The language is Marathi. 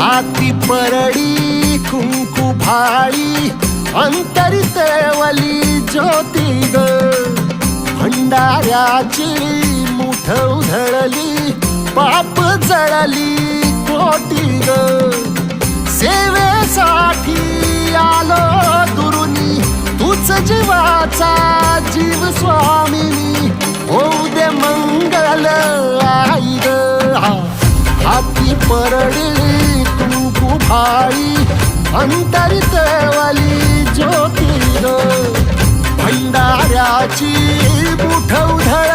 हाती परडी कुंकू भाळी अंतरी तेवली ज्योती ग भंडाऱ्याची मुठ उधळली पाप जळली कोटी ग सेवेसाठी आलो दुरुनी तूच जीवाचा जीव स्वामिनी होऊ दे मंगल आई ग हाती परडी कुंकू भाळी अंतरी तेवली ज्योती ग भंडाऱ्याची मुठ उधळ